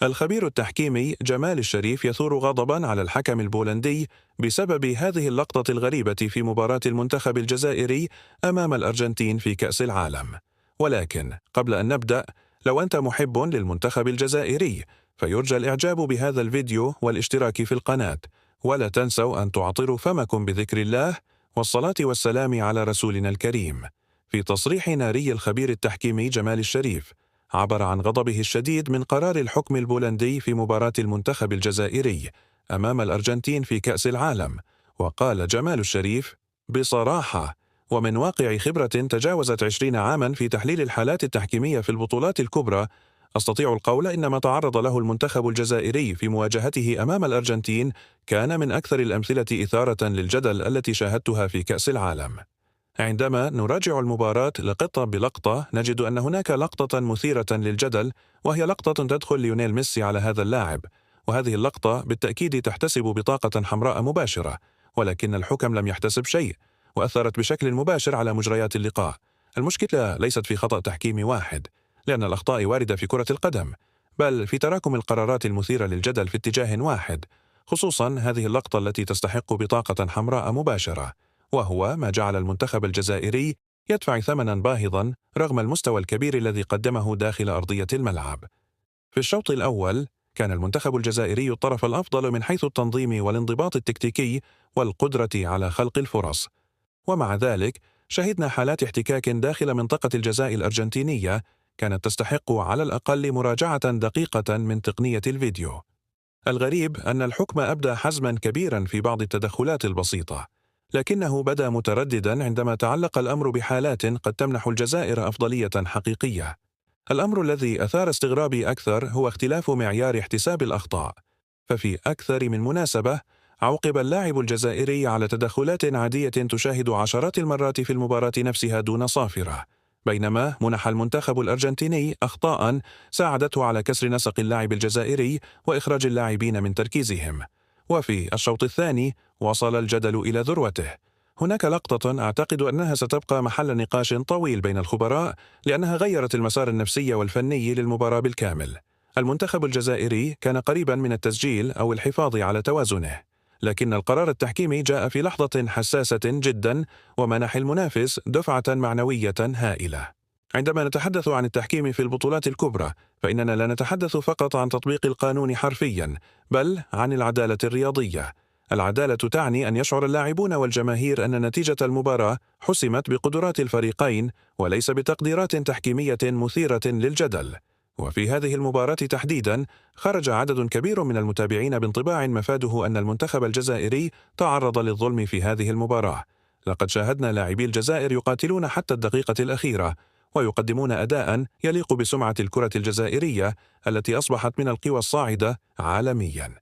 الخبير التحكيمي جمال الشريف يثور غضبا على الحكم البولندي بسبب هذه اللقطة الغريبة في مباراة المنتخب الجزائري أمام الأرجنتين في كأس العالم. ولكن قبل أن نبدأ، لو أنت محب للمنتخب الجزائري فيرجى الإعجاب بهذا الفيديو والاشتراك في القناة، ولا تنسوا أن تعطروا فمكم بذكر الله والصلاة والسلام على رسولنا الكريم. في تصريح ناري الخبير التحكيمي جمال الشريف عبر عن غضبه الشديد من قرار الحكم البولندي في مباراة المنتخب الجزائري أمام الأرجنتين في كأس العالم. وقال جمال الشريف بصراحة ومن واقع خبرة تجاوزت 20 عاما في تحليل الحالات التحكيمية في البطولات الكبرى، أستطيع القول إن ما تعرض له المنتخب الجزائري في مواجهته أمام الأرجنتين كان من أكثر الأمثلة إثارة للجدل التي شاهدتها في كأس العالم. عندما نراجع المباراة لقطة بلقطة نجد أن هناك لقطة مثيرة للجدل، وهي لقطة تدخل ليونيل ميسي على هذا اللاعب، وهذه اللقطة بالتأكيد تحتسب بطاقة حمراء مباشرة، ولكن الحكم لم يحتسب شيء وأثرت بشكل مباشر على مجريات اللقاء. المشكلة ليست في خطأ تحكيمي واحد، لأن الأخطاء واردة في كرة القدم، بل في تراكم القرارات المثيرة للجدل في اتجاه واحد، خصوصا هذه اللقطة التي تستحق بطاقة حمراء مباشرة، وهو ما جعل المنتخب الجزائري يدفع ثمنا باهظا رغم المستوى الكبير الذي قدمه داخل أرضية الملعب. في الشوط الأول كان المنتخب الجزائري الطرف الأفضل من حيث التنظيم والانضباط التكتيكي والقدرة على خلق الفرص، ومع ذلك شهدنا حالات احتكاك داخل منطقة الجزاء الأرجنتينية كانت تستحق على الأقل مراجعة دقيقة من تقنية الفيديو. الغريب أن الحكم أبدى حزما كبيرا في بعض التدخلات البسيطة، لكنه بدا مترددا عندما تعلق الأمر بحالات قد تمنح الجزائر أفضلية حقيقية. الأمر الذي أثار استغرابي أكثر هو اختلاف معيار احتساب الأخطاء، ففي أكثر من مناسبة عوقب اللاعب الجزائري على تدخلات عادية تشاهد عشرات المرات في المباراة نفسها دون صافرة، بينما منح المنتخب الأرجنتيني أخطاء ساعدته على كسر نسق اللاعب الجزائري وإخراج اللاعبين من تركيزهم. وفي الشوط الثاني وصل الجدل إلى ذروته. هناك لقطة أعتقد أنها ستبقى محل نقاش طويل بين الخبراء، لأنها غيرت المسار النفسي والفني للمباراة بالكامل. المنتخب الجزائري كان قريبا من التسجيل أو الحفاظ على توازنه، لكن القرار التحكيمي جاء في لحظة حساسة جدا ومنح المنافس دفعة معنوية هائلة. عندما نتحدث عن التحكيم في البطولات الكبرى فإننا لا نتحدث فقط عن تطبيق القانون حرفيا، بل عن العدالة الرياضية. العدالة تعني أن يشعر اللاعبون والجماهير أن نتيجة المباراة حسمت بقدرات الفريقين وليس بتقديرات تحكيمية مثيرة للجدل. وفي هذه المباراة تحديدا خرج عدد كبير من المتابعين بانطباع مفاده أن المنتخب الجزائري تعرض للظلم في هذه المباراة. لقد شاهدنا لاعبي الجزائر يقاتلون حتى الدقيقة الأخيرة ويقدمون أداء يليق بسمعة الكرة الجزائرية التي أصبحت من القوى الصاعدة عالميا.